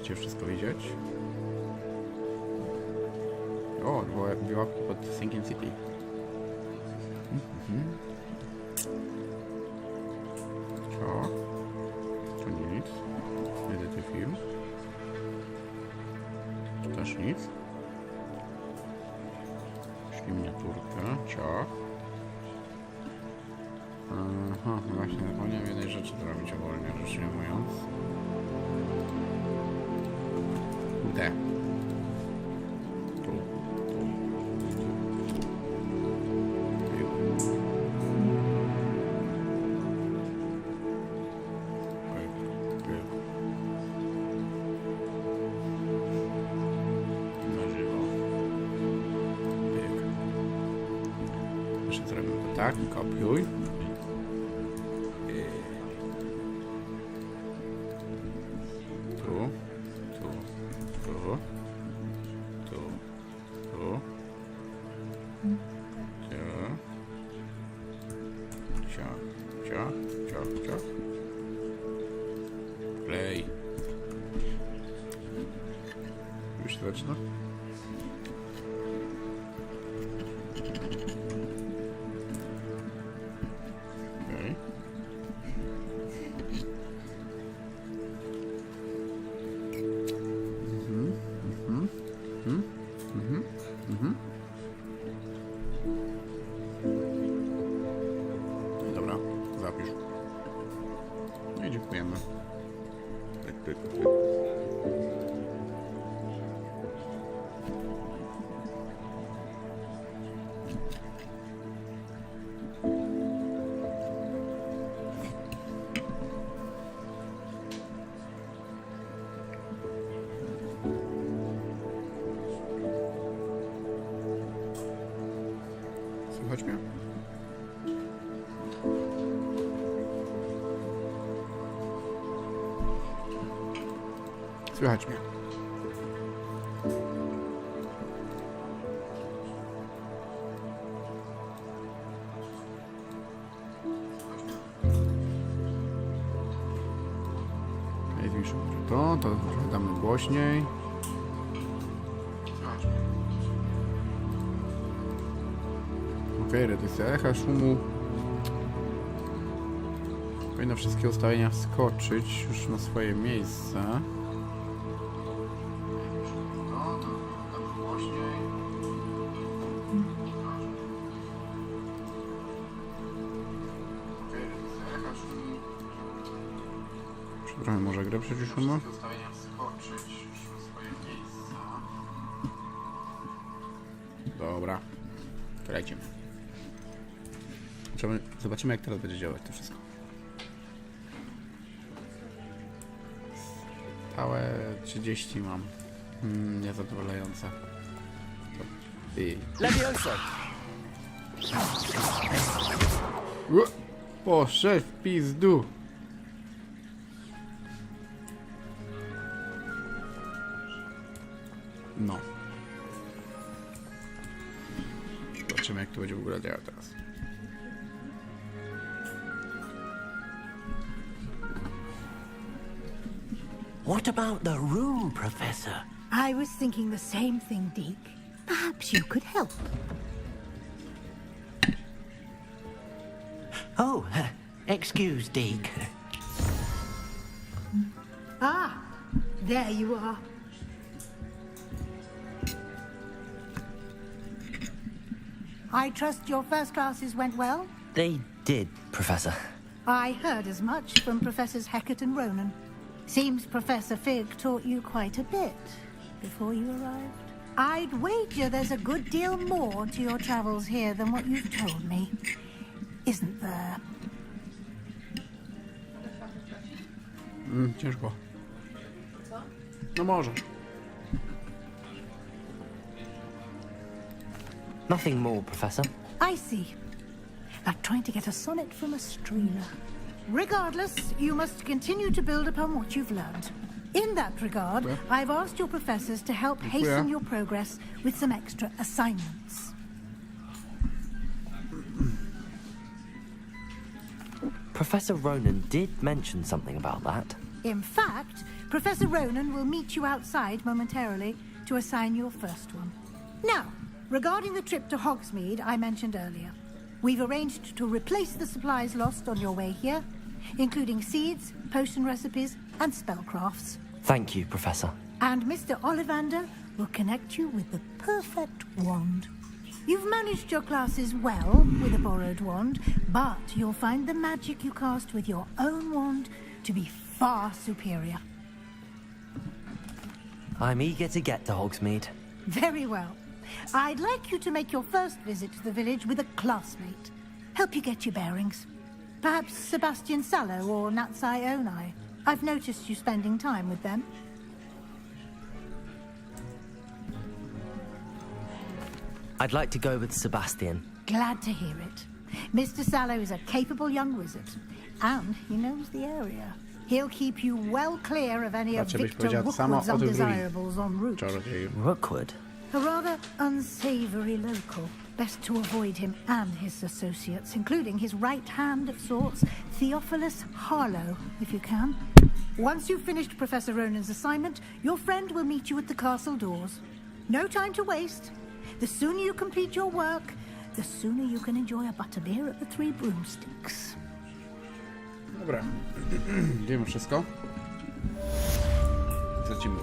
możecie wszystko widzieć. O, dwie łapki pod Sinking City. Co? To nic. Edyty film. Też nic. Czyli miniaturkę. Ciach. Aha, właśnie zapomniałem jednej rzeczy zrobić ogólnie, rzecz nie mówiąc. D. Tu. Na żywo. Jeszcze zrobimy to tak, kopiuj. Ciach. Play. Już się zaczyna? Okej. Dobra, zapisz. No i dziękujemy. Pyk. Słychać mnie? Słychać mnie. Jest mi to trochę damy głośniej. Okej, redukcja echa, szumu. Powinno wszystkie ustawienia wskoczyć już na swoje miejsce. Trochę może grę przyciszymy. Dobra. To lecimy. Zobaczymy, jak teraz będzie działać to wszystko. Stałe 30 mam. Niezadowalające. Poszedł w pizdu. No. Zobaczymy, jak to będzie w ogóle działać teraz. What about the room, Professor? I was thinking the same thing, Deke. Perhaps you could help. Oh, excuse, Deke. Ah, there you are. I trust your first classes went well? They did, Professor. I heard as much from Professors Hecat and Ronan. Seems Professor Fig taught you quite a bit before you arrived. I'd wager there's a good deal more to your travels here than what you've told me. Isn't there? Ciężko. No może. Nothing more, Professor. I see. Like trying to get a sonnet from a streamer. Regardless, you must continue to build upon what you've learned. In that regard, I've asked your professors to help hasten your progress with some extra assignments. Professor Ronan did mention something about that. In fact, Professor Ronan will meet you outside momentarily to assign your first one. Now, regarding the trip to Hogsmeade I mentioned earlier, we've arranged to replace the supplies lost on your way here, including seeds, potion recipes, and spellcrafts. Thank you, Professor. And Mr. Ollivander will connect you with the perfect wand. You've managed your classes well with a borrowed wand, but you'll find the magic you cast with your own wand to be far superior. I'm eager to get to Hogsmeade. Very well. I'd like you to make your first visit to the village with a classmate. Help you get your bearings. Perhaps Sebastian Sallow or Natsai Onai. I've noticed you spending time with them. I'd like to go with Sebastian. Glad to hear it. Mr. Sallow is a capable young wizard, and he knows the area. He'll keep you well clear of any of Patrzę, byś Victor powiedziała to samo Rookwood's o tych drugich undesirables en route. czarodziejów. Rookwood? A rather unsavory local. Best to avoid him and his associates, including his right hand of sorts, Theophilus Harlow, if you can. Once you've finished Professor Ronan's assignment, your friend will meet you at the castle doors. No time to waste. The sooner you complete your work, the sooner you can enjoy a butterbeer at the Three Broomsticks. Dobra. Wiemy wszystko. Lecimy.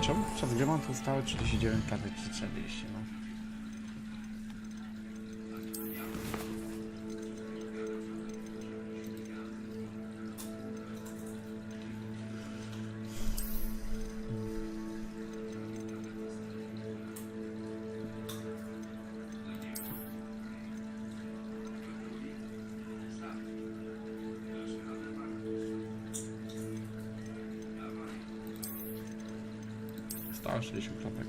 Czemu czas gry mam tu stałe 39 lat, czy 40, no. Stałe 60 lat.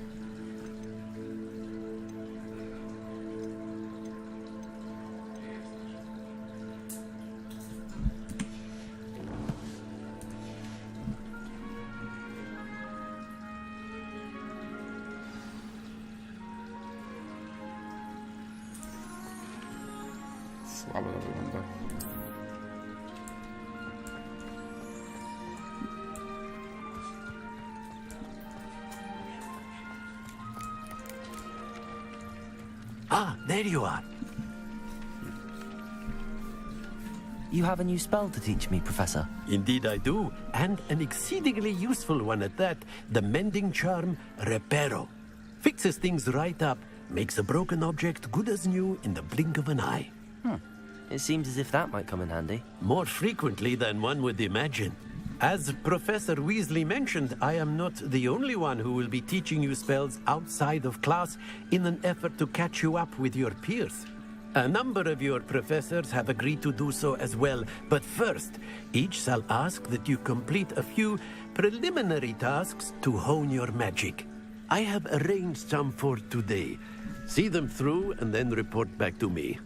Słabo to wygląda. Ah, there you are. You have a new spell to teach me, Professor. Indeed I do, and an exceedingly useful one at that. The mending charm, Reparo. Fixes things right up, makes a broken object good as new in the blink of an eye. It seems as if that might come in handy. More frequently than one would imagine. As Professor Weasley mentioned, I am not the only one who will be teaching you spells outside of class in an effort to catch you up with your peers. A number of your professors have agreed to do so as well, but first, each shall ask that you complete a few preliminary tasks to hone your magic. I have arranged some for today. See them through and then report back to me.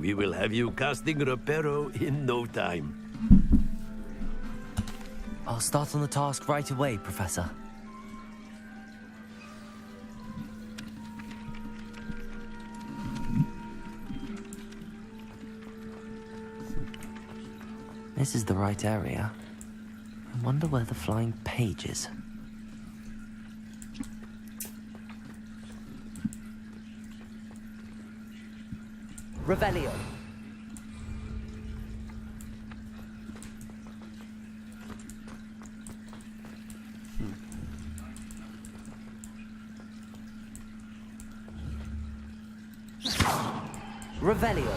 We will have you casting Reparo in no time. I'll start on the task right away, Professor. This is the right area. I wonder where the flying page is. Revelio. Revelio.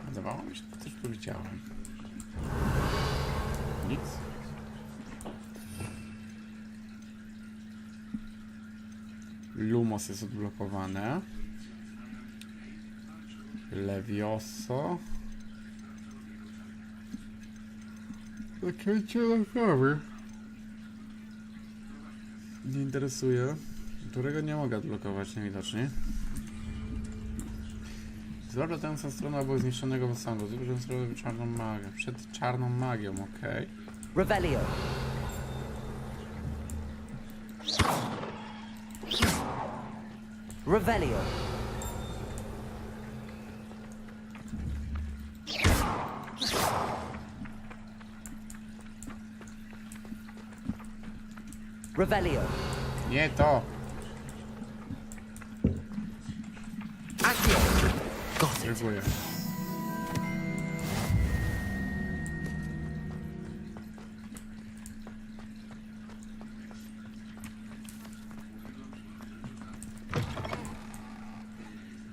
Wydawało mi się, że coś tu widziałem. Nic. Lumos jest odblokowane. Levioso. Zaklęcie naprawy. Nie interesuje. Którego nie mogę odblokować najwidoczniej. Zwłaszcza tę stronę obok zniszczonego posągu. Zużyłem sobie czarną magię. Przed czarną magią, okej. Revelio. Revelio. Revelio. Nie to. Accio. Got it. Dziękuję.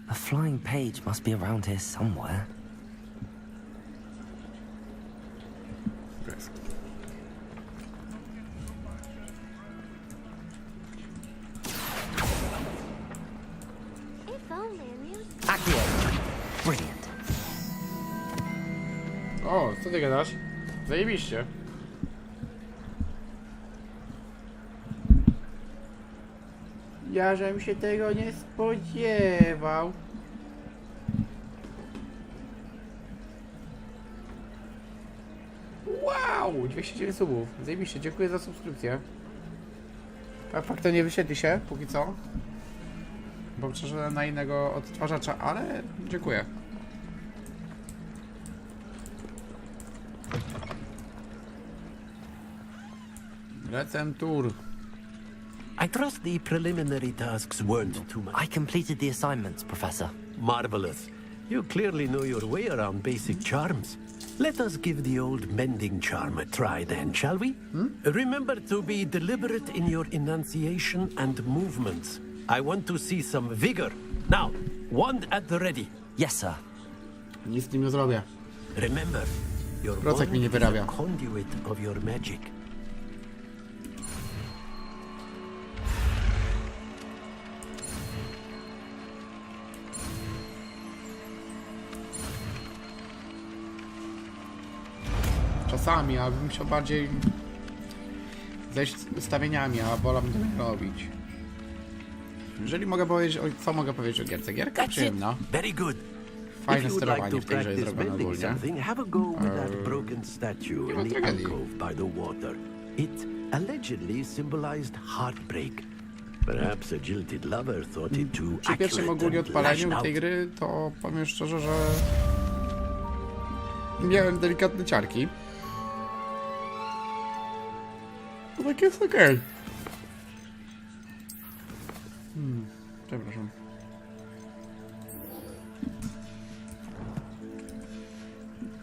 A flying page must be around here somewhere. Jest. If only amused. Accio. Brilliant. O, co ty gadasz? Zajebiście. Ja żem się tego nie spodziewał. Wow, 209 subów. Zajebiście, dziękuję za subskrypcję. A fakt to nie wyświetli się póki co. Bo przeszedłem na innego odtwarzacza, ale dziękuję. Lecem tour. I trust the preliminary tasks weren't too much. I completed the assignments, Professor. Marvelous. You clearly know your way around basic charms. Let us give the old mending charm a try then, shall we? Remember to be deliberate in your enunciation and movements. I want to see some vigor. Now, wand at the ready. Yes, sir. Nic z tym nie zrobię. Remember, your Procek wand mi nie is wyrabia. a conduit of your magic. Czasami, ale bym musiał bardziej zejść z ustawieniami, a wolałbym to nie robić. Jeżeli mogę powiedzieć, co mogę powiedzieć o gierce? Gierka przyjemna. Very good. Fajne If you'd like sterowanie to w tej grze jest practice zrobione mending ogólnie. something, have a go with that broken statue ma in the tragedii. alcove by the water. It allegedly symbolized heartbreak. Perhaps a jilted lover thought it too Przy pierwszym accurate ogólnie and odpaleniu lashed tej out. gry, to powiem szczerze, że miałem delikatne ciarki. To tak jest okej. Przepraszam.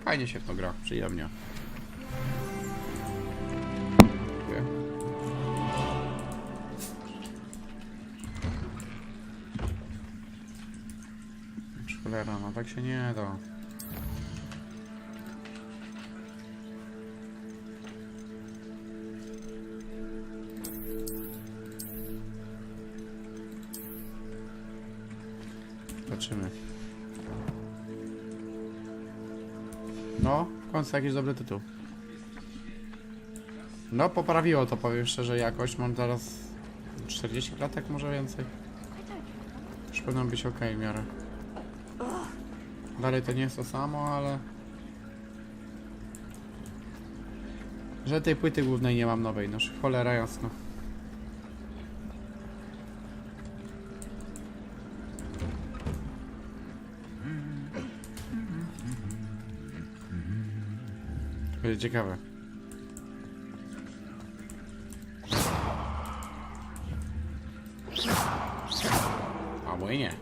Fajnie się w to gra, przyjemnie. Dziękuję. Cholera, no tak się nie da. Zobaczymy. No, w końcu jakiś dobry tytuł. No, poprawiło to, powiem szczerze, jakość. Mam teraz 40 klatek, może więcej. Już powinno być ok w miarę. Dalej to nie jest to samo, ale... Że tej płyty głównej nie mam nowej, no cholera jasno. To będzie ciekawe. Albo i nie.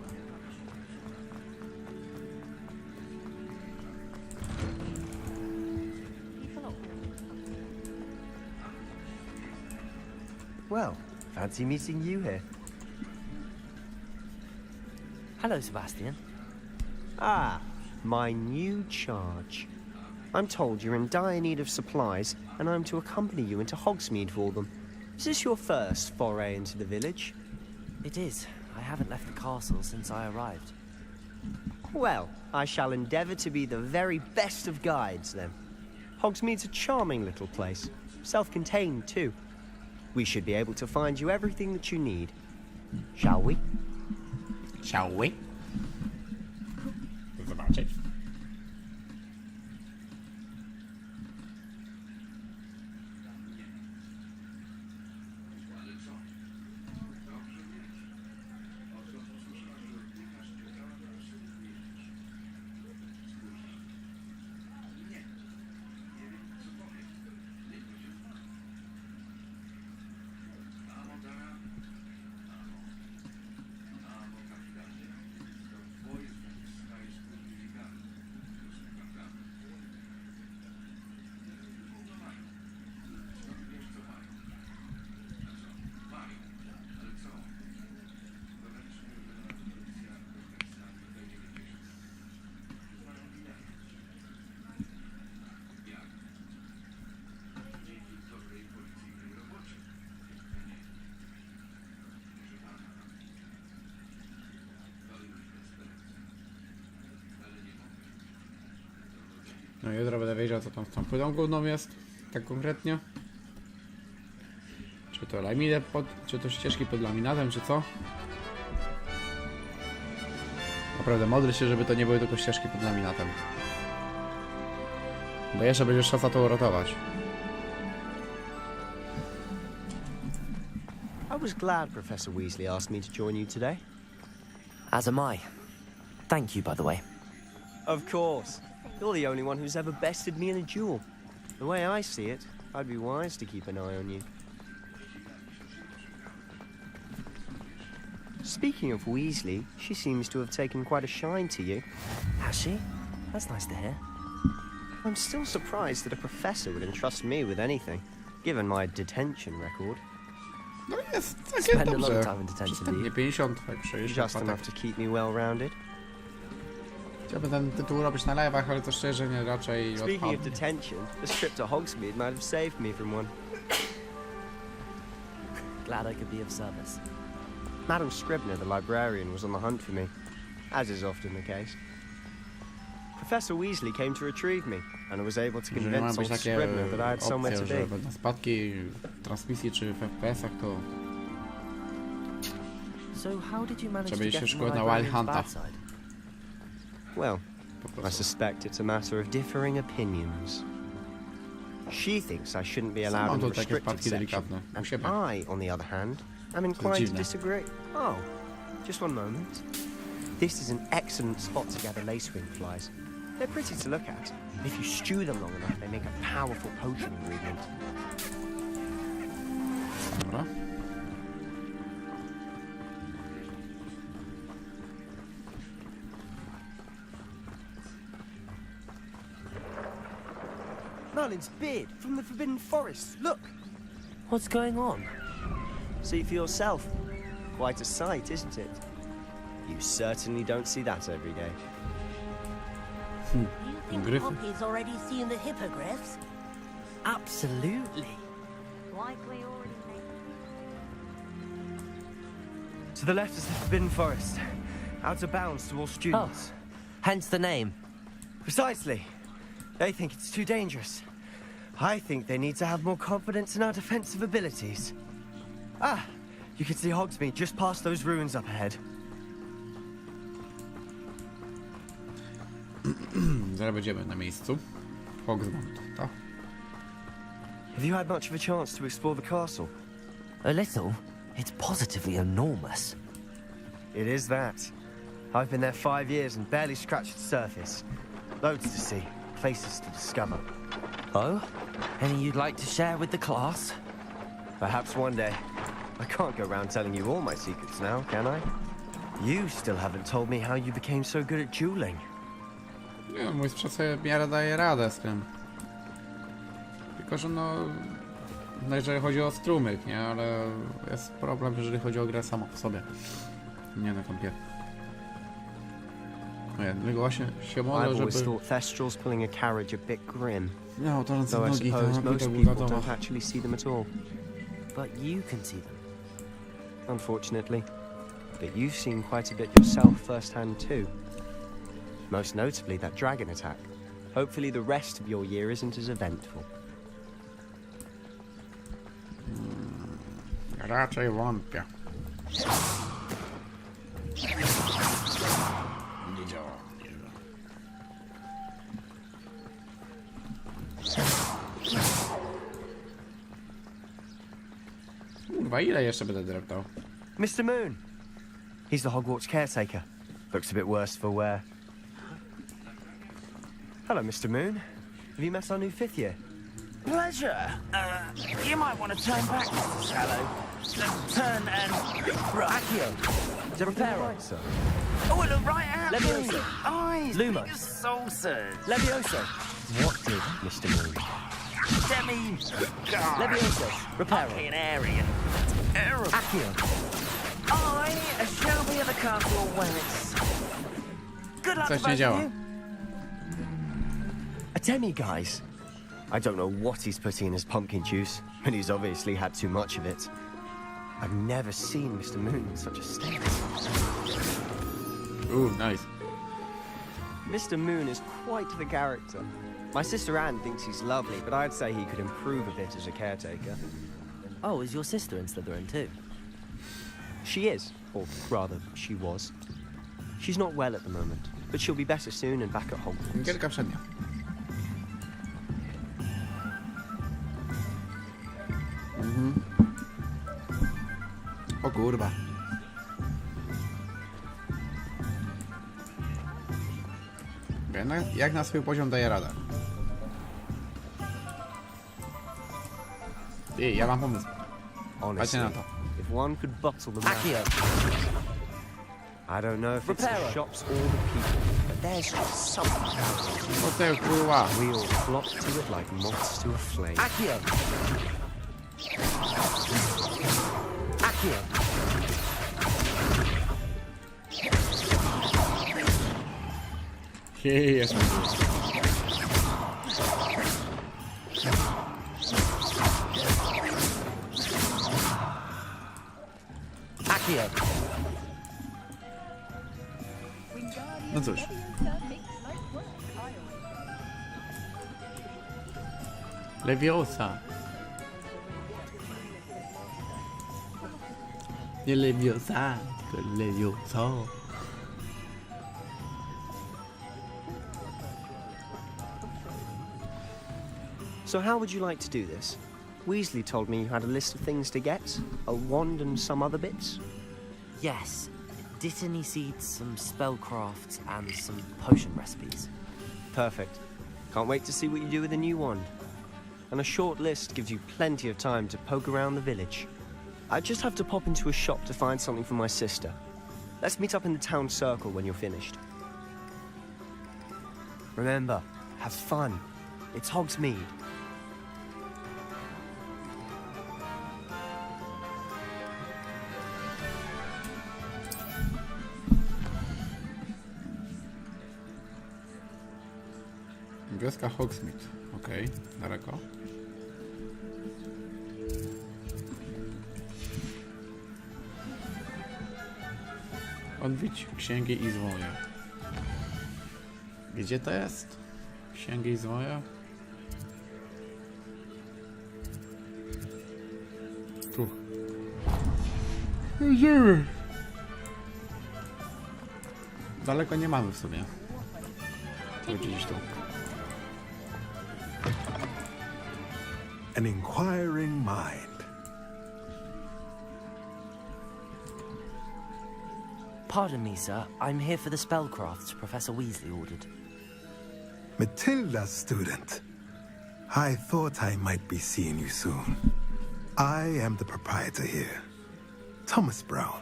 Well, fancy meeting you here. Hello, Sebastian. Ah, my new charge. I'm told you're in dire need of supplies, and I'm to accompany you into Hogsmeade for them. Is this your first foray into the village? It is. I haven't left the castle since I arrived. Well, I shall endeavour to be the very best of guides, then. Hogsmeade's a charming little place, self-contained, too. We should be able to find you everything that you need. Shall we? Shall we? Zobaczyć. No jutro będę wiedział, co tam z tą płytą główną jest. Tak konkretnie. Czy to laminat czy to ścieżki pod laminatem, czy co? Naprawdę modlę się, żeby to nie były tylko ścieżki pod laminatem. Bo jeszcze będzie szansa to uratować. I was glad Professor Weasley asked me to join you today. As am I. Thank you, by the way. Of course. You're the only one who's ever bested me in a duel. The way I see it, I'd be wise to keep an eye on you. Speaking of Weasley, she seems to have taken quite a shine to you. Has she? That's nice to hear. I'm still surprised that a professor would entrust me with anything, given my detention record. No jest takie Spend a lot dobrze. of time in detention, do Przystępnie you? 50, tak 60 Just enough patek. to keep me well-rounded. Chciałbym ten tytuł robić na live'ach, ale to szczerze nie raczej Speaking of odpadł. detention, this trip to Hogsmeade might have saved me from one. Glad I could be of service. Madam Scribner, the librarian, was on the hunt for me, as is often the case. Professor Weasley came to retrieve me, and I was able to Jeżeli mają convince być old takie Scribner that I had somewhere opcje, to że be. będą spadki w transmisji czy w FPS-ach, to So how did you manage Trzeba to iść get się from the szkoły na Wild librarian's Hunta. bad side? Well, po I prostu. suspect it's a matter of differing opinions. She thinks I shouldn't be allowed Mam in the tu takie restricted spadki section, delikatne u and siebie. I, on the other hand, am inclined to dziwne. disagree. Oh, just one moment. This is an excellent spot to gather lacewing flies. They're pretty to look at. If you stew them long enough, they make a powerful potion ingredient. Dobra. Merlin's beard from the Forbidden Forest. Look, What's going on? see for yourself. Quite a sight, isn't it? You certainly don't see that every day. You think Griffin. Poppy's already seen the hippogriffs? Absolutely. Likely already made. To the left is the Forbidden Forest. Out of bounds to all Oh, students. hence the name. Precisely. They think it's too dangerous. I think they need to have more confidence in our defensive abilities. Ah, you can see Hogsmeade just past those ruins up ahead. Zaraz będziemy na miejscu. Hogwarts, tak? Have you had much of a chance to explore the castle? A little. It's positively enormous. It is that. I've been there 5 years and barely scratched the surface. Loads to see, places to discover. Oh? Any you'd like to share with the class? Perhaps one day. I can't go around telling you all my secrets now, can I? You still haven't told me how you became so good at dueling. Nie, mój sprzęt sobie w miarę daje radę z tym. Tylko, że no jeżeli chodzi o strumyk, nie? Ale jest problem, jeżeli chodzi o grę samą w sobie. Nie na kompie. Nie, tylko właśnie się modlę, I've always żeby thought Thestrals pulling a carriage a bit grim, miał to ręce though I nogi, suppose to most tak people wiadomo. don't actually see them at all. But you can see them. Unfortunately. But you've seen quite a bit yourself firsthand too. Most notably that dragon attack. Hopefully the rest of your year isn't as eventful. Raczej wątpię. Nie działa. Kurwa, ile jeszcze będę dreptał? Mr. Moon! He's the Hogwarts caretaker. Looks a bit worse for wear. Hello, Mr. Moon. Have you met our new 5th year? Pleasure. You might want to turn back, Mr. Shallow. Turn and... Right. Is everything all right, sir? Oh, look right at me. Leviosa. Eyes. Lumos. Your saucers. Levioso! What did Mr. Moon? Demi... Levioso! Reparo! Fucking area. Accio! I shall be at the castle when it's... Good luck to Coś nie both działa. of you. A demi, guys. I don't know what he's putting in his pumpkin juice, but he's obviously had too much of it. I've never seen Mr. Moon in such a state. Nice. Mr. Moon is quite the character. My sister Anne thinks he's lovely, but I'd say he could improve a bit as a caretaker. Oh, is your sister in Slytherin too? She is, or rather, she was. She's not well at the moment, but she'll be better soon and back at Hogwarts. Gierka przednia. O kurwa. Jak na swój poziom daje radę. Ej, ja mam pomysł. Patrzcie na to. If one could bottle them Accio. I don't know if it's the Reparo. shops or the people, but there's just something about it. O te kurwa. We all flock to it like moths to a flame. Accio. Accio. Jest. Accio. No cóż. Leviosa. Nie Leviosa, tylko Levioso. So how would you like to do this? Weasley told me you had a list of things to get, a wand and some other bits. Yes. Dittany seeds, some spellcrafts, and some potion recipes. Perfect. Can't wait to see what you do with the new wand. And a short list gives you plenty of time to poke around the village. I just have to pop into a shop to find something for my sister. Let's meet up in the town circle when you're finished. Remember, have fun. It's Hogsmeade. Wioska Hogsmeade. Okej, daleko. Odwiedź księgi i zwoje. Gdzie to jest? Księgi i zwoje? Tu. Idziemy. Daleko nie mamy w sumie. Tu gdzieś tu. An inquiring mind. Pardon me, sir. I'm here for the spellcrafts Professor Weasley ordered. Matilda's student. I thought I might be seeing you soon. I am the proprietor here, Thomas Brown.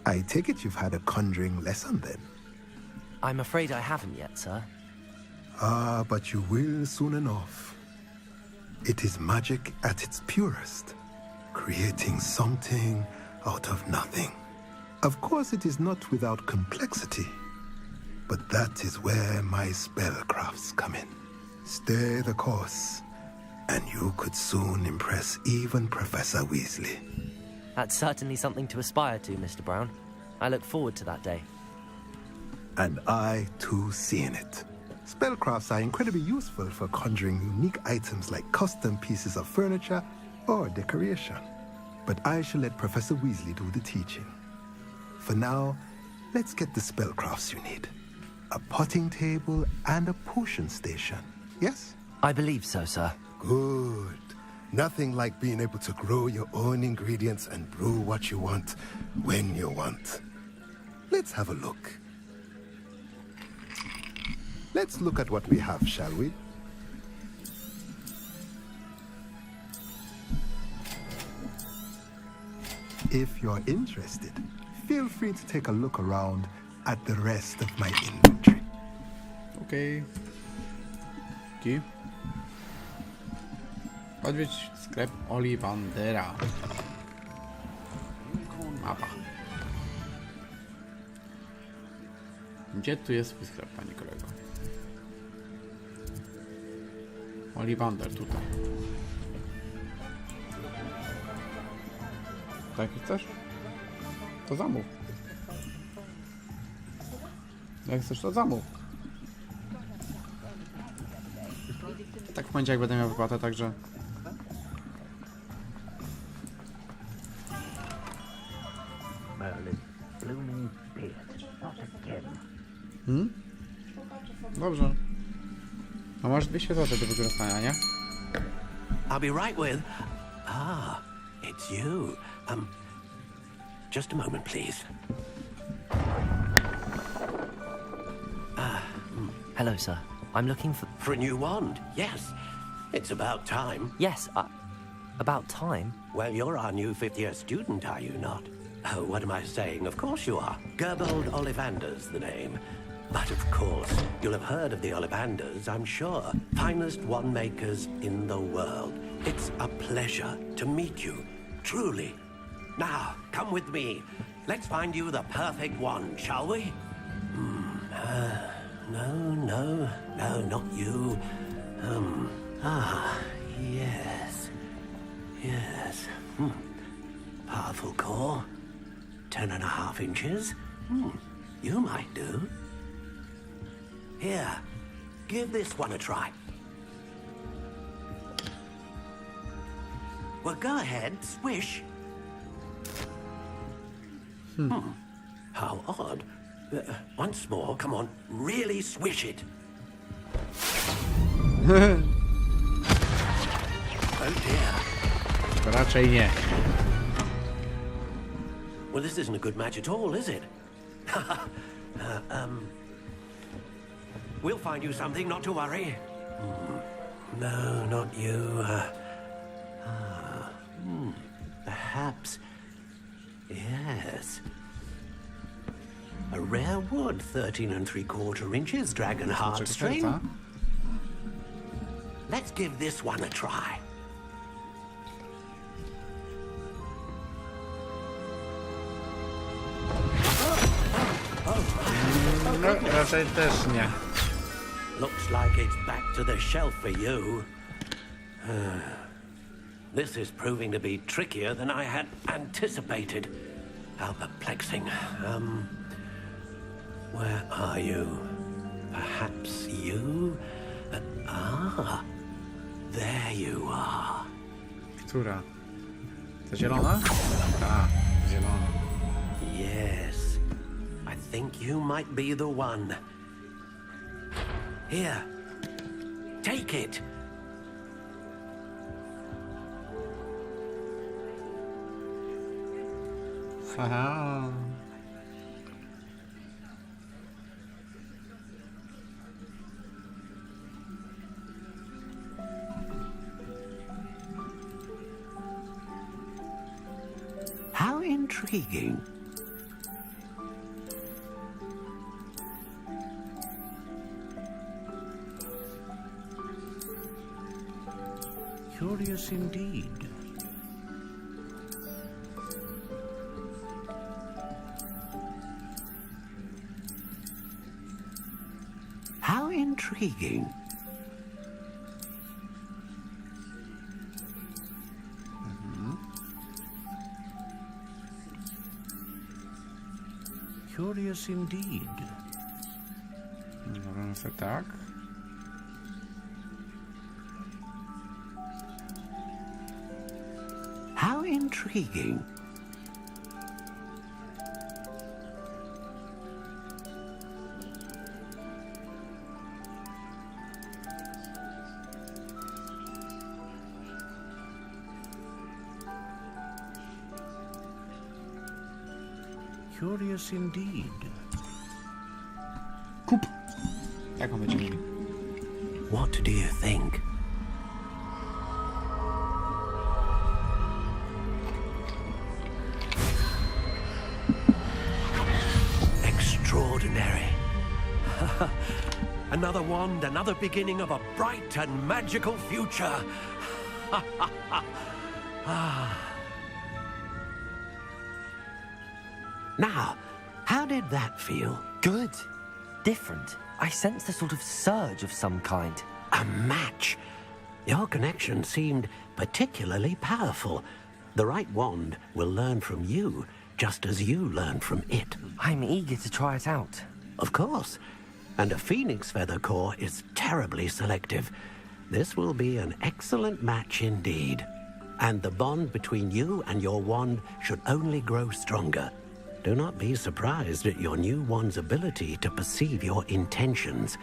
I take it you've had a conjuring lesson then? I'm afraid I haven't yet, sir. Ah, but you will soon enough. It is magic at its purest, creating something out of nothing. Of course, it is not without complexity, but that is where my spellcrafts come in. Stay the course, and you could soon impress even Professor Weasley. That's certainly something to aspire to, Mr. Brown. I look forward to that day. And I, too, seeing it. Spellcrafts are incredibly useful for conjuring unique items like custom pieces of furniture or decoration. But I shall let Professor Weasley do the teaching. For now, let's get the spellcrafts you need. A potting table and a potion station, yes? I believe so, sir. Good. Nothing like being able to grow your own ingredients and brew what you want when you want. Let's have a look. Let's look at what we have, shall we? If you're interested, feel free to take a look around at the rest of my inventory. Okej. Dzięki. Odwiedź sklep Ollivandera. Mapa. Gdzie tu jest swój sklep, panie kolego? Ollivander, tutaj. Taki chcesz? To zamów. Jak chcesz, to zamów. poniedziałek będę miał wypłatę, także... Dobrze. A masz 200 zł do wykorzystania, nie? I'll be right with... Ah, it's you. Just a moment, please. Hello, sir. I'm looking for... For a new wand, yes. It's about time. Yes, about time. Well, you're our new fifth-year student, are you not? Oh, what am I saying? Of course you are. Gerbold Ollivander's the name. But of course, you'll have heard of the Ollivanders, I'm sure. Finest wand makers in the world. It's a pleasure to meet you, truly. Now, come with me. Let's find you the perfect wand, shall we? No, not you. Yes. Powerful core. 10.5 inches. You might do. Here, give this one a try. Well, go ahead, swish. How odd. Once more, come on, really swish it. Oh dear. Raczej nie. Well, this isn't a good match at all, is it? We'll find you something, not to worry. No, not you. Perhaps. Yes. A rare wood, 13 3/4 inches, dragon heartstring. Let's give this one a try. No, raczej też nie. Looks like it's back to the shelf for you. This is proving to be trickier than I had anticipated. How perplexing. Where are you? Perhaps you? There you are. Która? Ta zielona? Ta, zielona. Yes. I think you might be the one. Here. Take it. Aha. How intriguing. Curious indeed. How intriguing. Curious indeed. Robimy sobie tak. How intriguing. Curious indeed. Kup. Jak on będzie mówił? What do you think? Extraordinary. Another wand, another beginning of a bright and magical future. Now, how did that feel? Good. Different. I sensed a sort of surge of some kind. A match. Your connection seemed particularly powerful. The right wand will learn from you, just as you learn from it. I'm eager to try it out. Of course. And a phoenix feather core is terribly selective. This will be an excellent match indeed. And the bond between you and your wand should only grow stronger. Do not be surprised at your new wand's ability to perceive your intentions,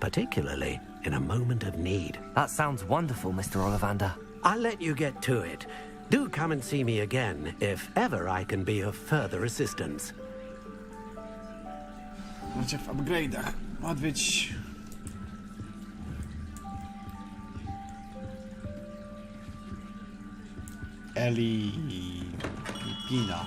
particularly in a moment of need. That sounds wonderful, Mr. Ollivander. I'll let you get to it. Do come and see me again if ever I can be of further assistance. Macie w upgrade'ach. Odwiedź... Pina.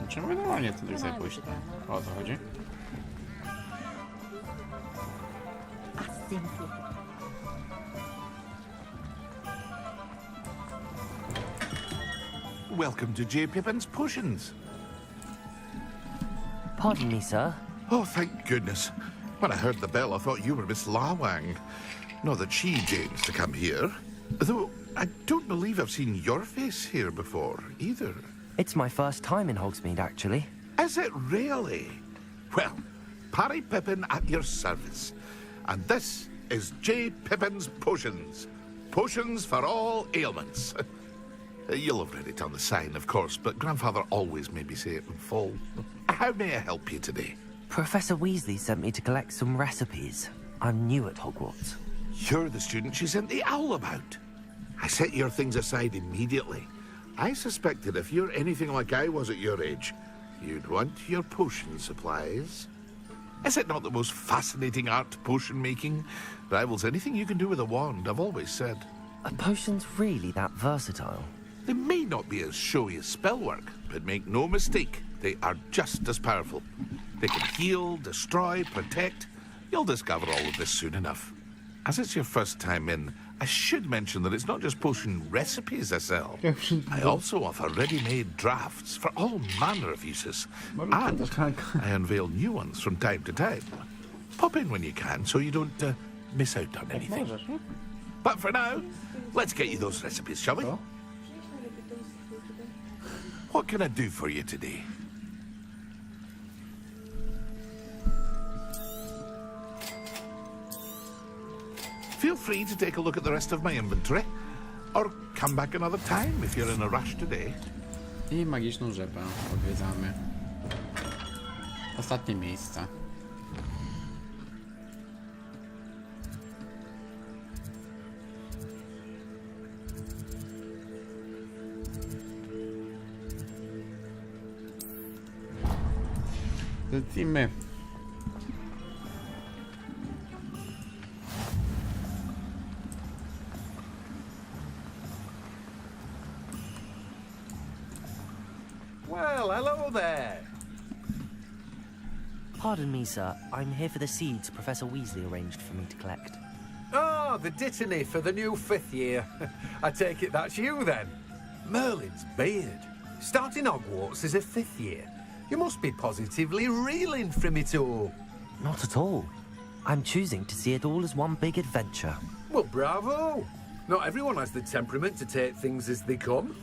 Czemu normalnie tutaj sobie pójść? O co chodzi? Welcome to J. Pippin's Potions. Pardon me, sir. Oh, thank goodness. When I heard the bell, I thought you were Miss Lawang. Not that she deigns to come here. Though, I don't believe I've seen your face here before, either. It's my first time in Hogsmeade, actually. Is it really? Well, Parry Pippin at your service. And this is J. Pippin's Potions. Potions for all ailments. You'll have read it on the sign, of course, but Grandfather always made me say it in full. How may I help you today? Professor Weasley sent me to collect some recipes. I'm new at Hogwarts. You're the student she sent the owl about. I set your things aside immediately. I suspected if you're anything like I was at your age, you'd want your potion supplies. Is it not the most fascinating art, potion making? Rivals anything you can do with a wand, I've always said. Are potions really that versatile? They may not be as showy as spellwork, but make no mistake, they are just as powerful. They can heal, destroy, protect. You'll discover all of this soon enough. As it's your first time in, I should mention that it's not just potion recipes I sell. I also offer ready-made drafts for all manner of uses. And I unveil new ones from time to time. Pop in when you can so you don't miss out on anything. But for now, let's get you those recipes, shall we? What can I do for you today? Feel free to take a look at the rest of my inventory, or come back another time if you're in a rush today. I magiczną żebę odwiedzamy. Ostatnie miejsce. Lecimy. Well, hello there. Pardon me, sir. I'm here for the seeds Professor Weasley arranged for me to collect. Oh, the dittany for the new 5th year. I take it that's you, then. Merlin's beard. Starting Hogwarts as a 5th year. You must be positively reeling from it all. Not at all. I'm choosing to see it all as one big adventure. Well, bravo. Not everyone has the temperament to take things as they come.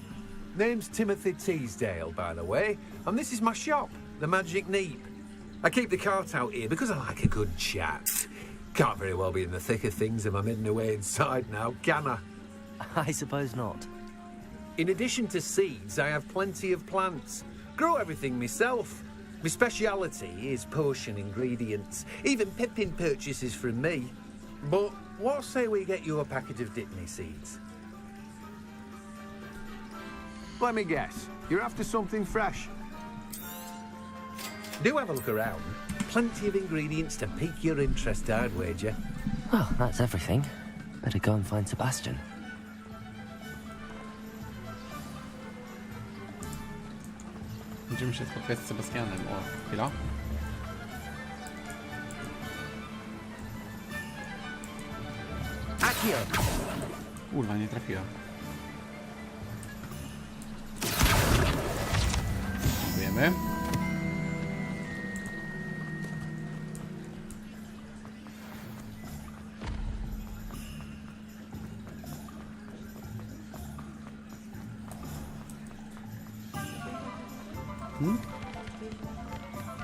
Name's Timothy Teasdale, by the way, and this is my shop, the Magic Neep. I keep the cart out here because I like a good chat. Can't very well be in the thick of things if I'm hidden away inside now, can I? I suppose not. In addition to seeds, I have plenty of plants. Grow everything myself. My speciality is potion ingredients. Even Pippin purchases from me. But what say we get you a packet of Dittany seeds? Let me guess. You're after something fresh. Do have a look around. Plenty of ingredients to pique your interest, I'd wager. Well, that's everything. Better go and find Sebastian. Będziemy się spotkać z Sebastianem. O, chwila. Kurwa, nie trafiłem. Dziękujemy.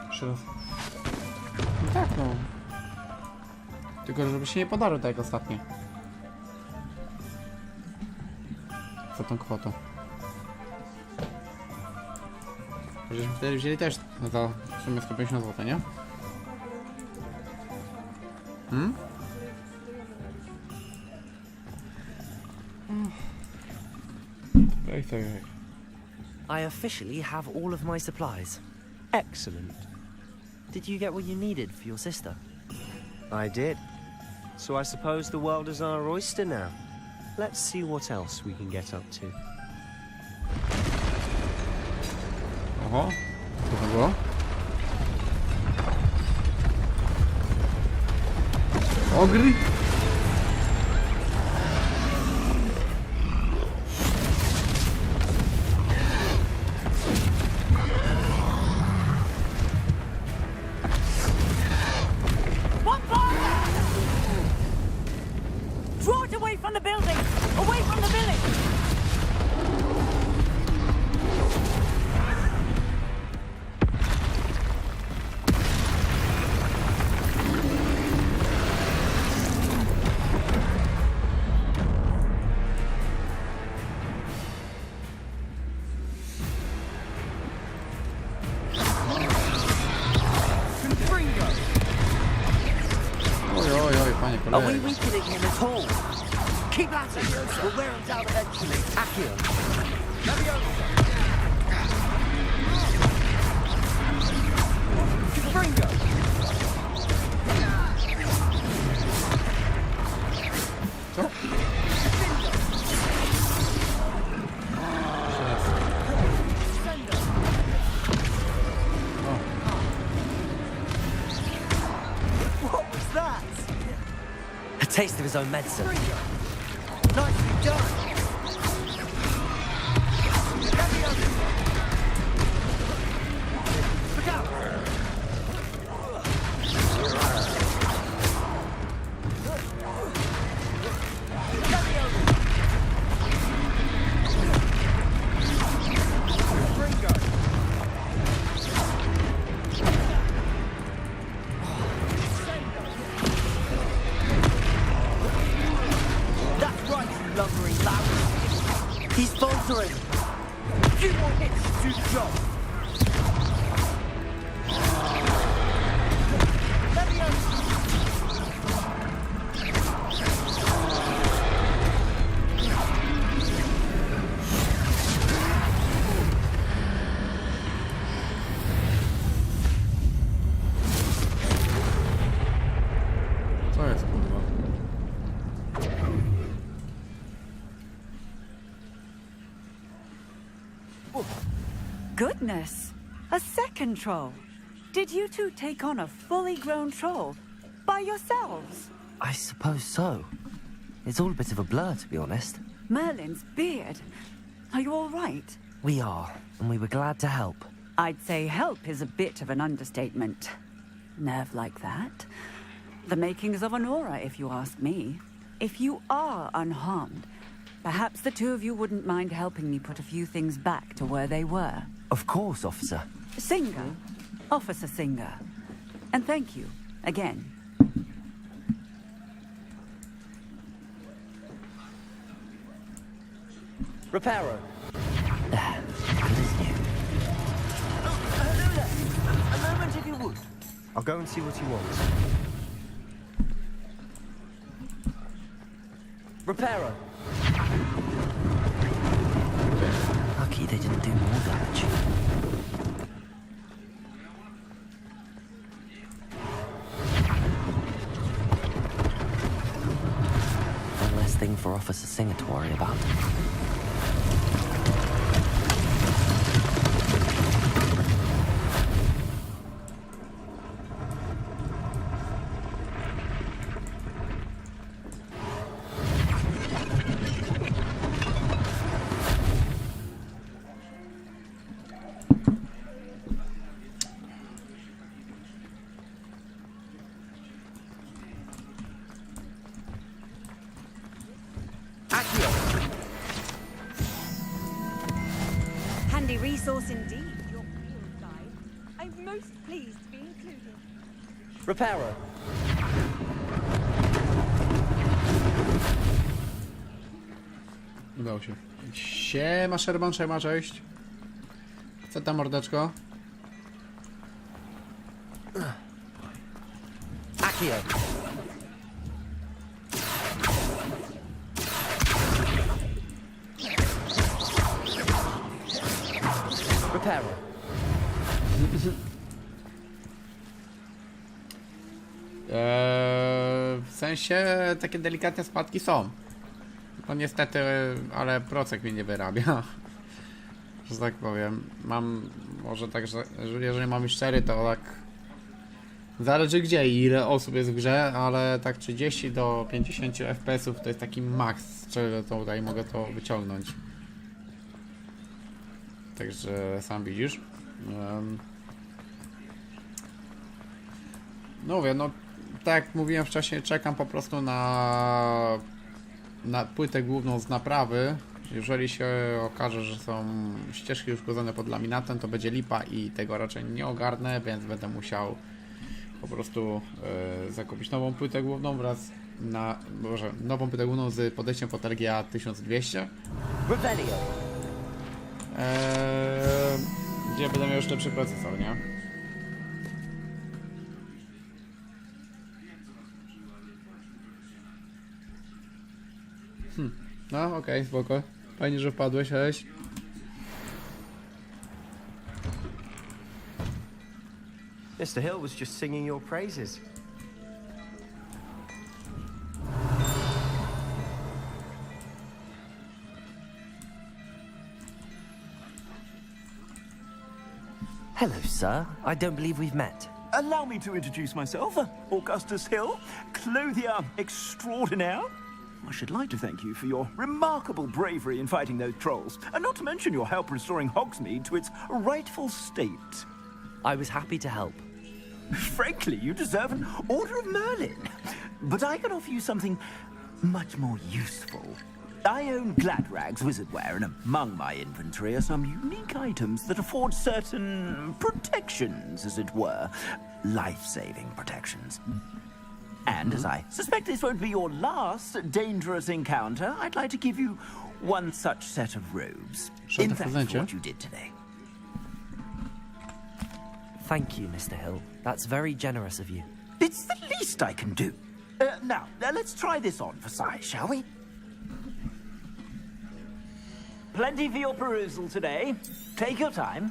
Jeszcze raz. No tak, no. Tylko żeby się nie podarł tak jak ostatnio. Za tą kwotę. Żeśmy wtedy wzięli też za w sumie 150 zł, nie? I officially have all of my supplies. Excellent. Did you get what you needed for your sister? I did. So I suppose the world is our oyster now. Let's see what else we can get up to. Oho, co to było? Ogry? Draw it away from the building! Away from the village! Oj, panie Are we kolego. weakening him at all? Keep at it! We'll wear him down eventually. Accio. Bringo! Co? What was that? A taste of his own medicine. Nicely done. Look out! That's right, you lumbering lout. He's faltering! Few more hits to do the job. Co jest, kurwa? Goodness! A second troll! Did you two take on a fully grown troll? By yourselves? I suppose so. It's all a bit of a blur, to be honest. Merlin's beard. Are you all right? We are, and we were glad to help. I'd say help is a bit of an understatement. Nerve like that. The makings of an aura, if you ask me. If you are unharmed, perhaps the two of you wouldn't mind helping me put a few things back to where they were. Of course, officer. Singer. Officer Singer. And thank you, again. Reparo. A moment if you would. I'll go and see what he wants. Reparo. Lucky they didn't do more damage. One less thing for Officer Singer to worry about. Handy resource indeed. most pleased to be included. Repairer. Udało się. Siema, Sherman, siema, cześć. Co tam, mordeczko? Accio. Repairer. W sensie takie delikatne spadki są. No niestety, ale procek mnie nie wyrabia. Że tak powiem. Mam, może tak, że jeżeli mam już 4, to tak zależy gdzie i ile osób jest w grze, ale tak 30 do 50 FPS-ów to jest taki maks, z czego tutaj mogę to wyciągnąć. Także sam widzisz. No mówię, no tak jak mówiłem wcześniej, czekam po prostu na płytę główną z naprawy. Jeżeli się okaże, że są ścieżki uszkodzone pod laminatem, to będzie lipa i tego raczej nie ogarnę, więc będę musiał po prostu zakupić nową płytę główną wraz nową płytę główną z podejściem pod LGA 1200. Gdzie będę miał już lepszy procesor, nie? No okej, spoko. Fajnie, że wpadłeś, cześć. Mr. Hill was just singing your praises. Hello, sir. I don't believe we've met. Allow me to introduce myself, Augustus Hill, clothier extraordinaire. I should like to thank you for your remarkable bravery in fighting those trolls, and not to mention your help restoring Hogsmeade to its rightful state. I was happy to help. Frankly, you deserve an Order of Merlin. But I can offer you something much more useful. I own Gladrag's wizardware, and among my inventory are some unique items that afford certain protections, as it were. Life-saving protections. And as I suspect this won't be your last dangerous encounter, I'd like to give you one such set of robes. In fact, for what you did today. Thank you, Mr. Hill. That's very generous of you. It's the least I can do. Now, let's try this on for size, shall we? Plenty for your perusal today. Take your time.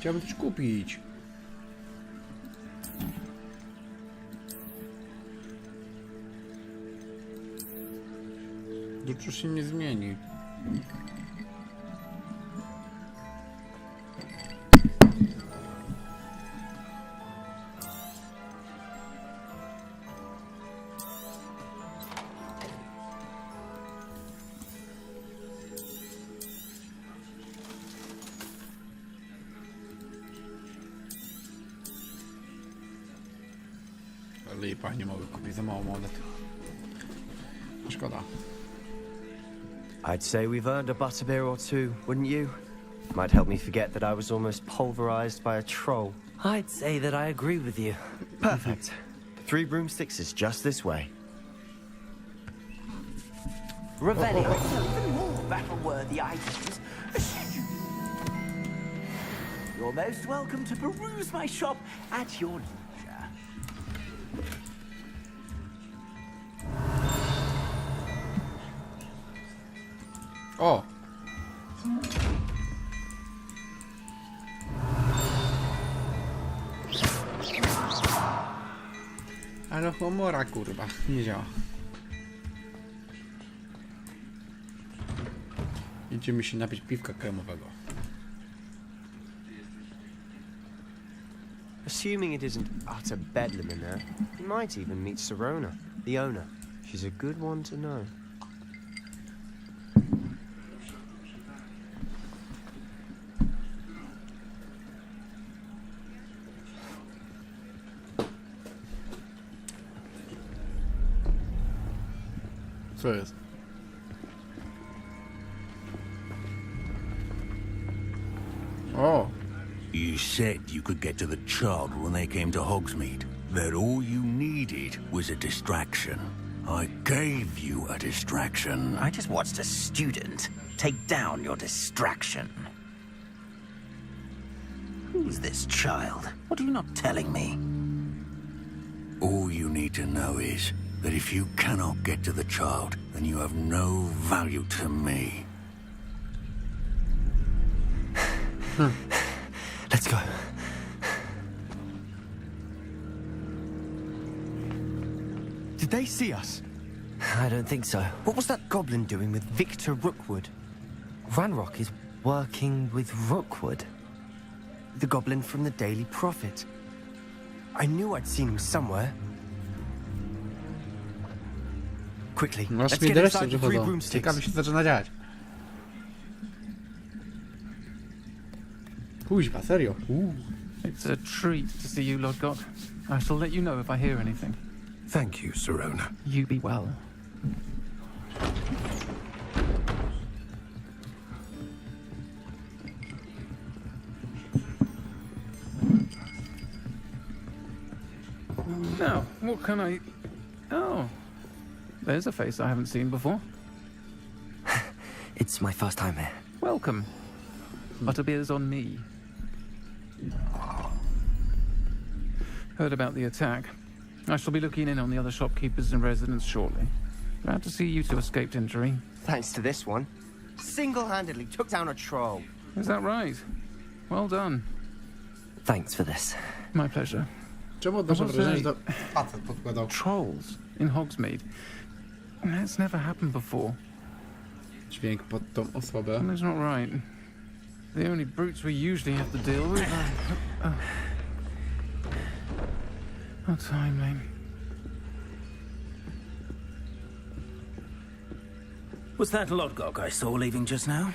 Chciałbym coś kupić. Dużo się nie zmieni. Lipa, nie mogę kupić za mało monet. Szkoda. I'd say we've earned a butterbeer or two, wouldn't you? Might help me forget that I was almost pulverized by a troll. I'd say that I agree with you. Perfect. The 3 broomsticks is just this way. Revelio. Even more battle-worthy items. You're most welcome to peruse my shop at your leisure. O! Ale humora, kurwa, nie działa. Idziemy się napić piwka kremowego. Assuming it isn't utter bedlam in there, you might even meet Sirona, the owner. She's a good one to know. Co jest? O! You said you could get to the child when they came to Hogsmeade. That all you needed was a distraction. I gave you a distraction. I just watched a student take down your distraction. Who's this child? What are you not telling me? All you need to know is that if you cannot get to the child, then you have no value to me. Let's go. Did they see us? I don't think so. What was that goblin doing with Victor Rookwood? Ranrock is working with Rookwood. The goblin from the Daily Prophet. I knew I'd seen him somewhere. Quickly, Masz let's mi get dreszcze inside the three wychodzą. broomsticks. Ciekawe się zaczyna dziać. Kuźwa, serio. It's a treat to see you, Lord God. I shall let you know if I hear anything. Thank you, Sirona. You be well. Now, what can I... Oh, there's a face I haven't seen before. It's my first time here. Welcome. Butterbeer's on me. Heard about the attack. I shall be looking in on the other shopkeepers and residents shortly. Glad to see you two escaped injury. Thanks to this one. Single-handedly took down a troll. Is that right? Well done. Thanks for this. My pleasure. Czemu odnoszę wrażenie, że to facet podkładał? Trolls in Hogsmeade. That's never happened before. Dźwięk pod tą osobę. That's not right. The only brutes we usually have to deal with. How timely. Was that Lodgok I saw leaving just now?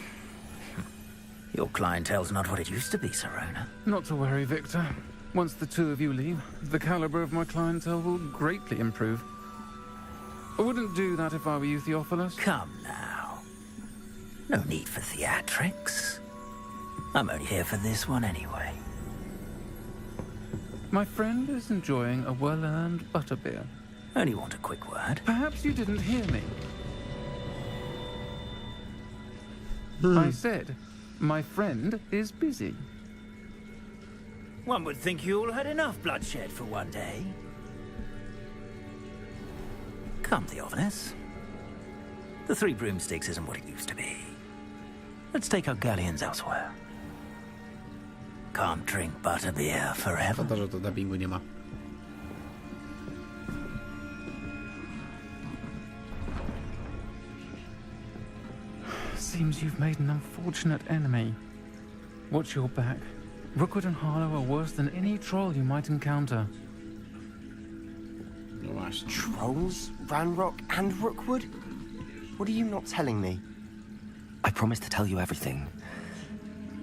Your clientele's not what it used to be, Sirona. Not to worry, Victor. Once the two of you leave, the caliber of my clientele will greatly improve. I wouldn't do that if I were you, Theophilus. Come now. No need for theatrics. I'm only here for this one anyway. My friend is enjoying a well-earned butterbeer. Only want a quick word. Perhaps you didn't hear me. I said, my friend is busy. One would think you all had enough bloodshed for one day. Come, Theophilus. The Three Broomsticks isn't what it used to be. Let's take our galleons elsewhere. Can't drink butterbeer forever. Szkoda, że to dubbingu nie ma. Seems you've made an unfortunate enemy. Watch your back. Rookwood and Harlow are worse than any troll you might encounter. No właśnie. Trolls, Ranrock, and Rookwood? What are you not telling me? I promise to tell you everything,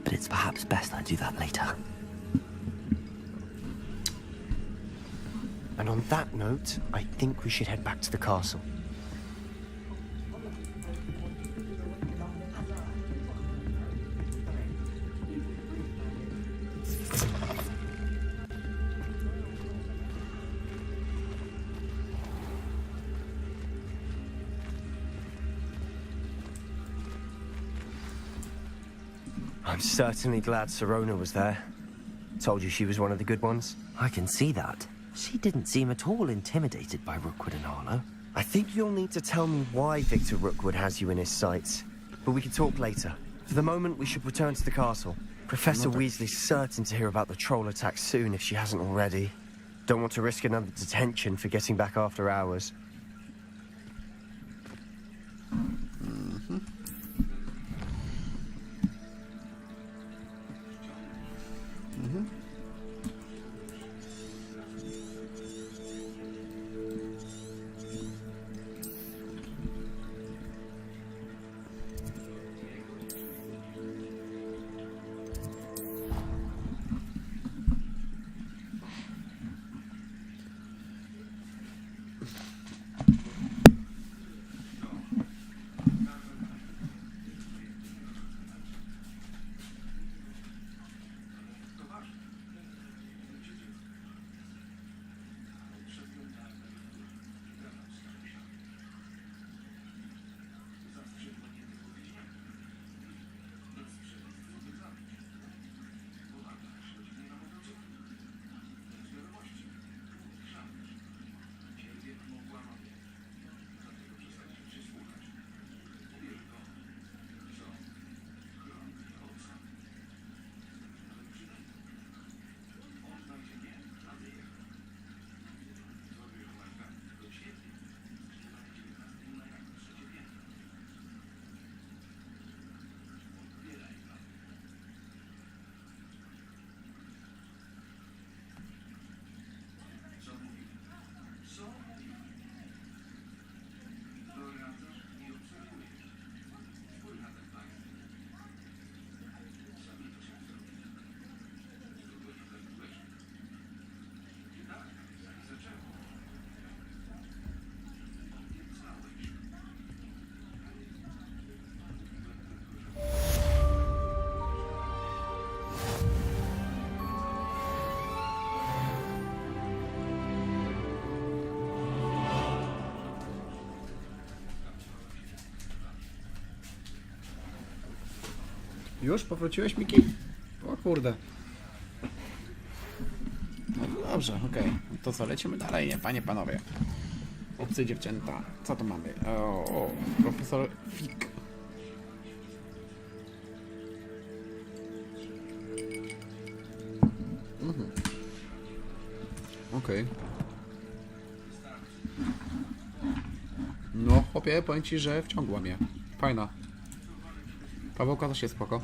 but it's perhaps best I do that later. And on that note, I think we should head back to the castle. I'm certainly glad Sirona was there. Told you she was one of the good ones. I can see that. She didn't seem at all intimidated by Rookwood and Harlow. I think you'll need to tell me why Victor Rookwood has you in his sights. But we can talk later. For the moment, we should return to the castle. Professor Weasley's certain to hear about the troll attack soon if she hasn't already. Don't want to risk another detention for getting back after hours. Już powróciłeś, Miki? O kurde. No dobrze, okej. To co, lecimy dalej, nie? Panie, panowie. Obcy dziewczęta. Co tu mamy? O, profesor Fik. Okej. No, chłopie, powiem ci, że wciągła mnie. Fajna. Pawełka też jest spoko.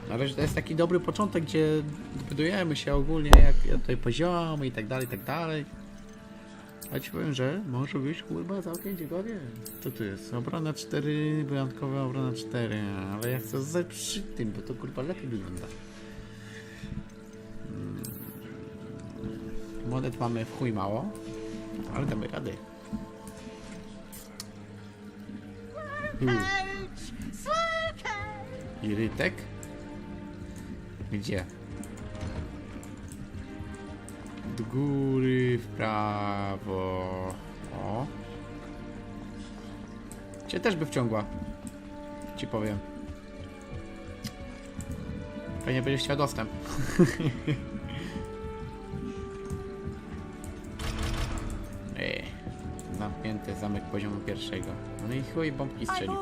Na razie to jest taki dobry początek, gdzie dowiadujemy się ogólnie, jak tutaj poziomy i tak dalej, i tak dalej. A ci powiem, że może być kurwa całkiem ciekawie. Co to jest? Obrona 4, wyjątkowa obrona 4, ale ja chcę zostać przy tym, bo to kurwa lepiej wygląda. Monet mamy w chuj mało, ale damy rady. Irytek? Gdzie? Do góry, w prawo. O. Cię też by wciągła. Ci powiem. Pewnie będziesz chciał dostęp. Zamknięty zamek poziomu pierwszego. No i chuj, bombki strzelił.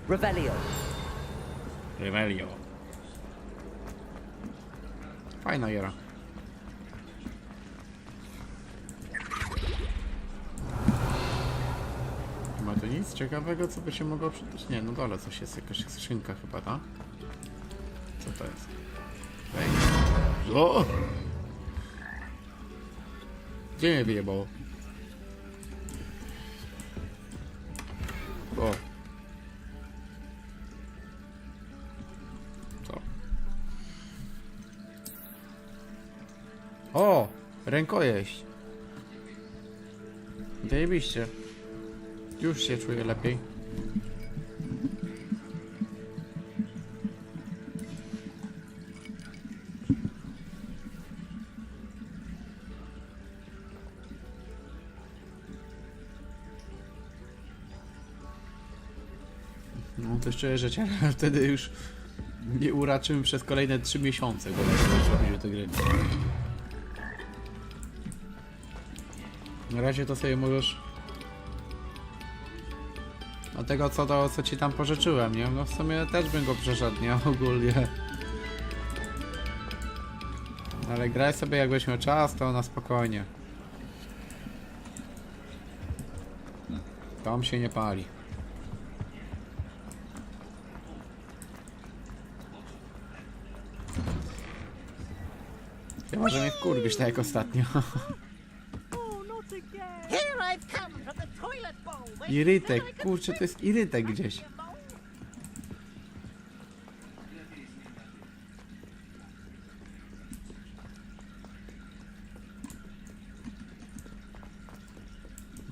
Revelio. Revelio. Fajna jera. Nie ma tu nic ciekawego, co by się mogło przydać? Nie, no dole coś jest, jakaś skrzynka chyba, tak? Co to jest? Ej. O! Gdzie mnie wyjebało? O! Co? O! Rękojeść! Zajebiście. Już się czuję lepiej. No to szczerze, że cię wtedy już nie uraczymy przez kolejne 3 miesiące, bo robić te gry. Na razie to sobie możesz do tego co ci tam pożyczyłem, nie? No w sumie też bym go przeszedł, nie? Ogólnie. Ale graj sobie, jakbyś miał czas, to na spokojnie. Tam się nie pali. Chyba, że mnie wkurwisz tak jak ostatnio. Irytek, kurczę, to jest irytek gdzieś.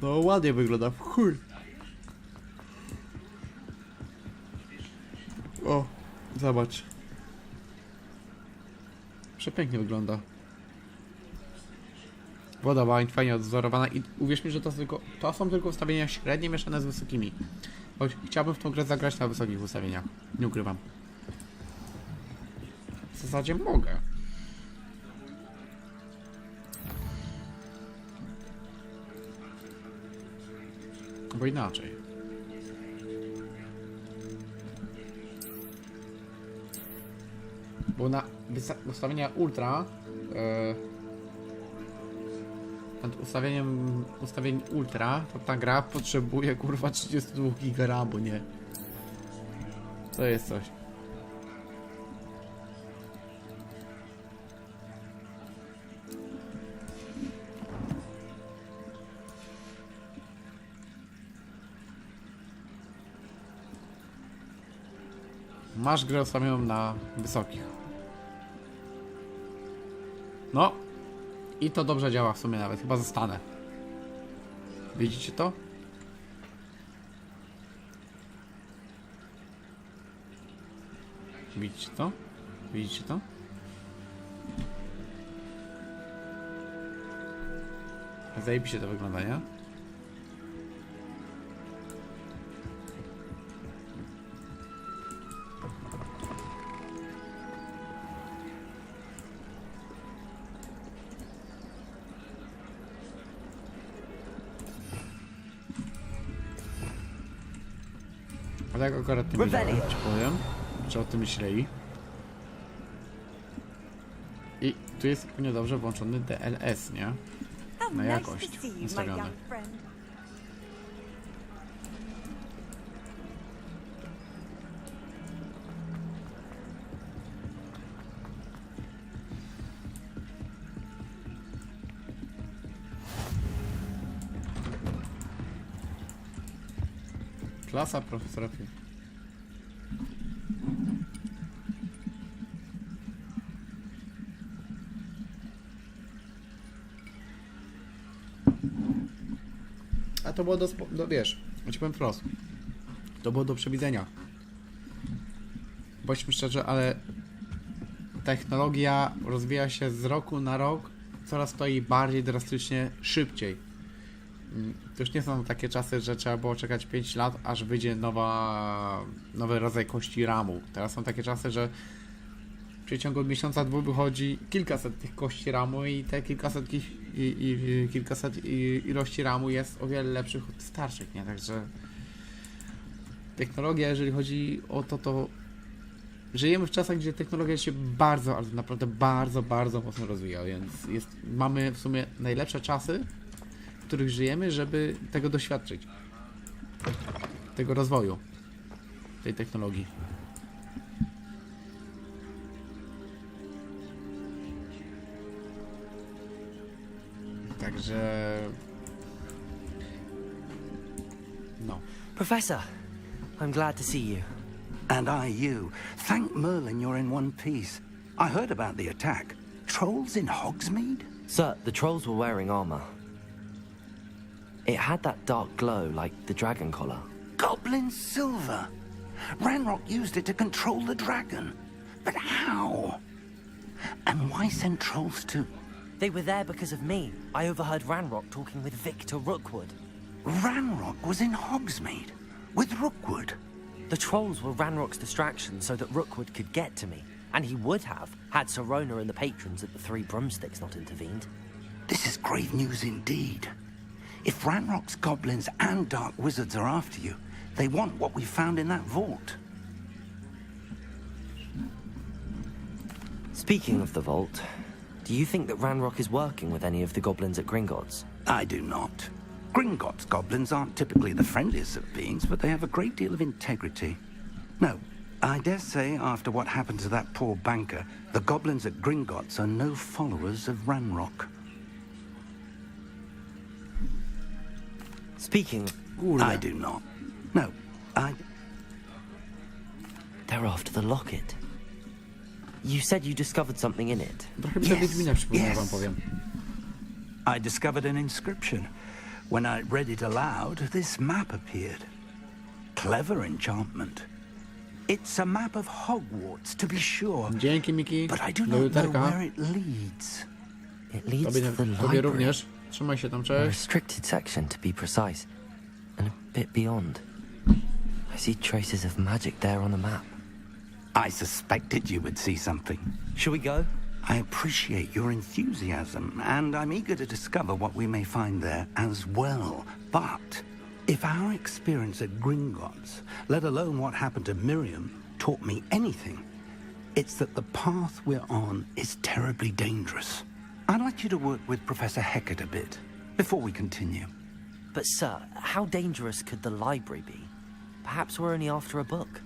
No ładnie wygląda, w chuj. O, zobacz. Przepięknie wygląda. Woda była fajnie odzorowana i uwierz mi, że to są tylko ustawienia średnie mieszane z wysokimi. Choć chciałbym w tą grę zagrać na wysokich ustawieniach. Nie ukrywam. W zasadzie mogę. Bo inaczej. Bo na ustawienia ultra nad ustawień ultra to ta gra potrzebuje kurwa 32 GB RAM-u, nie? To jest coś. Masz grę ustawioną na wysokich. No. I to dobrze działa w sumie nawet. Chyba zostanę. Widzicie to? Widzicie to? Widzicie to? Zajebiście to wygląda, nie? Ale jak akurat nie wiedziałem, ci powiem, że o tym myśleli. I tu jest pewnie dobrze włączony DLS, nie? Na jakość ustawiony. Klasa profesora. A to było do wiesz, ja ci powiem wprost. To było do przewidzenia. Bądźmy szczerzy, ale technologia rozwija się z roku na rok coraz to i bardziej drastycznie szybciej. To już nie są takie czasy, że trzeba było czekać 5 lat, aż wyjdzie nowy rodzaj kości ramu. Teraz są takie czasy, że w przeciągu miesiąca, dwóch wychodzi kilkaset tych kości ramu i te kilkaset ilości ramu jest o wiele lepszych od starszych, nie? Także technologia, jeżeli chodzi o to, to żyjemy w czasach, gdzie technologia się bardzo, ale naprawdę bardzo mocno rozwija, więc mamy w sumie najlepsze czasy, w których żyjemy, żeby tego doświadczyć. Tego rozwoju tej technologii. Także... no. Professor, I'm glad to see you. And you. Thank Merlin you're in one piece. I heard about the attack. Trolls in Hogsmeade? Sir, the trolls were wearing armor. It had that dark glow like the dragon collar. Goblin silver. Ranrock used it to control the dragon. But how? And why send trolls too? They were there because of me. I overheard Ranrock talking with Victor Rookwood. Ranrock was in Hogsmeade with Rookwood. The trolls were Ranrock's distraction so that Rookwood could get to me. And he would have, had Sirona and the patrons at the Three Broomsticks not intervened. This is grave news indeed. If Ranrock's goblins and dark wizards are after you, they want what we found in that vault. Speaking of the vault, do you think that Ranrock is working with any of the goblins at Gringotts? I do not. Gringotts goblins aren't typically the friendliest of beings, but they have a great deal of integrity. No, I dare say after what happened to that poor banker, the goblins at Gringotts are no followers of Ranrock. Speaking of... I do not. No, They're after the locket. You said you discovered something in it. Yes. I discovered an inscription. When I read it aloud, this map appeared. Clever enchantment. It's a map of Hogwarts, to be sure. Dzięki, Miki. But I do not know where it leads. It leads to the library. Również. Trzymaj się tam, A cześć. restricted section, to be precise. And a bit beyond. I see traces of magic there on the map. I suspected you would see something. Shall we go? I appreciate your enthusiasm, and I'm eager to discover what we may find there as well. But if our experience at Gringotts, let alone what happened to Miriam, taught me anything, it's that the path we're on is terribly dangerous. I'd like you to work with Professor Hecat a bit before we continue. But sir, how dangerous could the library be? Perhaps we're only after a book.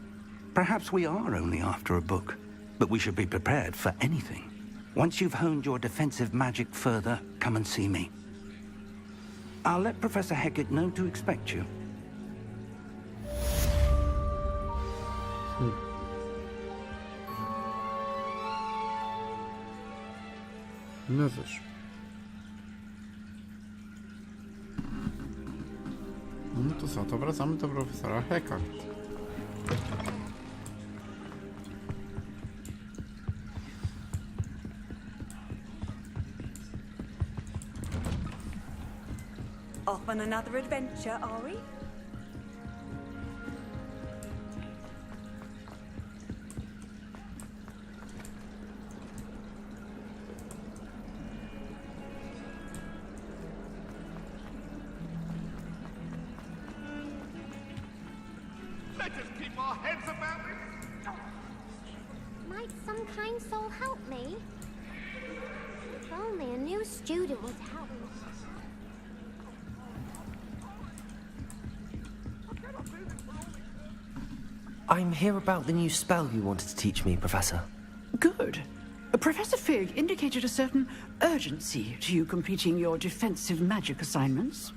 Perhaps we are only after a book, but we should be prepared for anything. Once you've honed your defensive magic further, come and see me. I'll let Professor Hecat know to expect you. No cóż. No to co, to wracamy do profesora Heka. Off on another adventure, are we? Let us keep our heads about it. Might some kind soul help me? If only a new student would help me. I'm here about the new spell you wanted to teach me, Professor. Good. Professor Fig indicated a certain urgency to you completing your defensive magic assignments.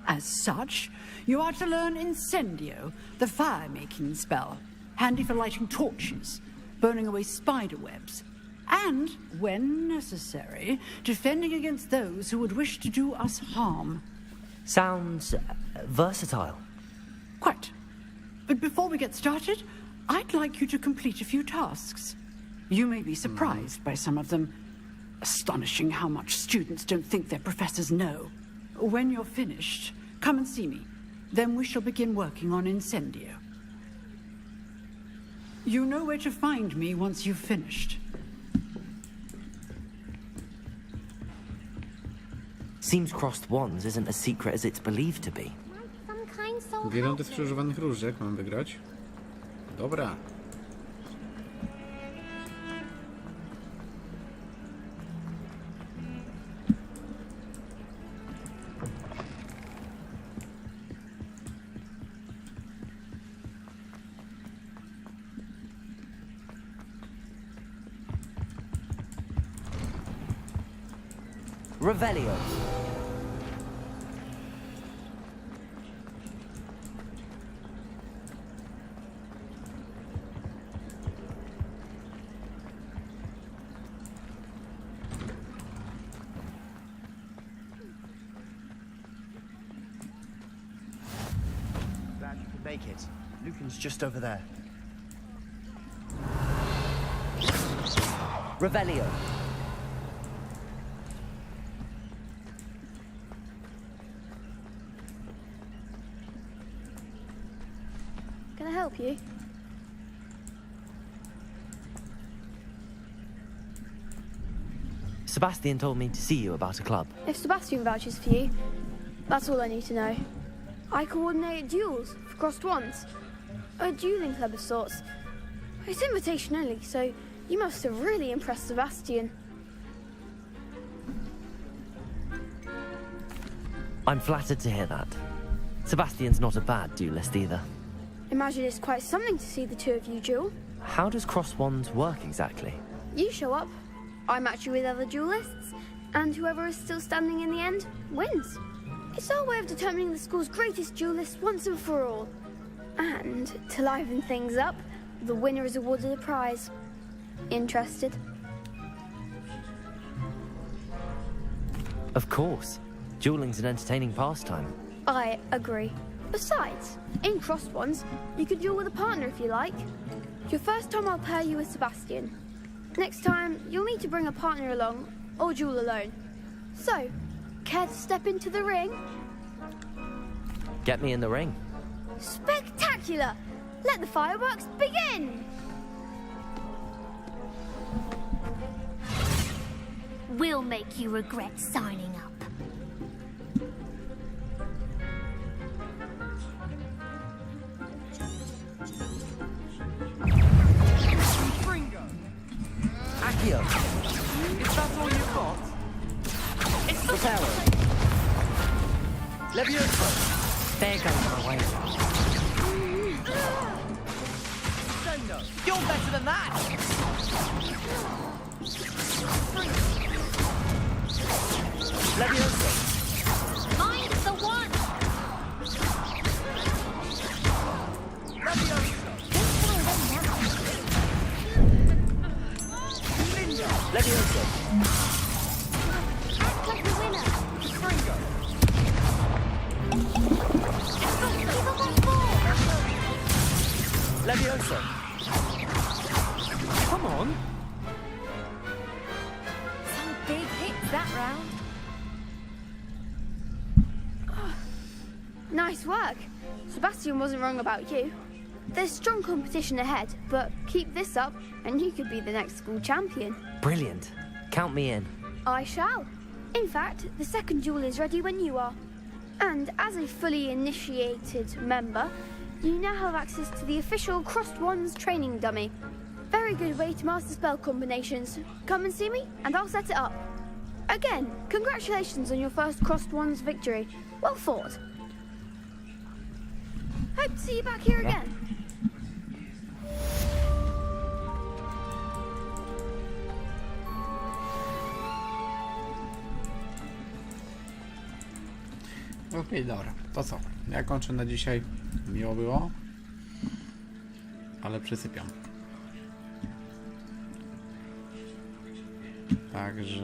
As such, you are to learn Incendio, the fire-making spell, handy for lighting torches, burning away spider webs, and, when necessary, defending against those who would wish to do us harm. Sounds versatile. Quite. But before we get started, I'd like you to complete a few tasks. You may be surprised by some of them. Astonishing how much students don't think their professors know. When you're finished, come and see me. Then we shall begin working on Incendio. You know where to find me once you've finished. Seems crossed wands isn't as secret as it's believed to be. Some kind soul Dwie help rundy me. skrzyżowanych różek mam wygrać. Dobra. Revelio. Glad you could make it. Lucan's just over there. Revelio. Can I help you? Sebastian told me to see you about a club. If Sebastian vouches for you, that's all I need to know. I coordinate duels for crossed wands. A dueling club of sorts. It's invitation only, so you must have really impressed Sebastian. I'm flattered to hear that. Sebastian's not a bad duelist either. Imagine it's quite something to see the two of you duel. How does cross wands work exactly? You show up, I match you with other duelists, and whoever is still standing in the end wins. It's our way of determining the school's greatest duelist once and for all. And to liven things up, the winner is awarded a prize. Interested? Of course. Dueling's an entertaining pastime. I agree. Besides, in crossed ones, you could duel with a partner if you like. Your first time I'll pair you with Sebastian. Next time, you'll need to bring a partner along, or duel alone. So, care to step into the ring? Get me in the ring. Spectacular! Let the fireworks begin! We'll make you regret signing up. Accio. Is that all you've got? It's the power. Levioso. There goes my way. You're better than that! Levioso. Mind the one! Levioso. Levioso. Act like the winner. It's the Professor. Come on. Some big hits that round. Nice work. Sebastian wasn't wrong about you. There's strong competition ahead, but keep this up and you could be the next school champion. Brilliant. Count me in. I shall. In fact, the second duel is ready when you are. And as a fully initiated member, you now have access to the official Crossed Wands training dummy. Very good way to master spell combinations. Come and see me and I'll set it up. Again, congratulations on your first Crossed Wands victory. Well fought. Hope to see you back here again. Okej, dobra. To co? Ja kończę na dzisiaj. Miło było. Ale przysypiam. Także...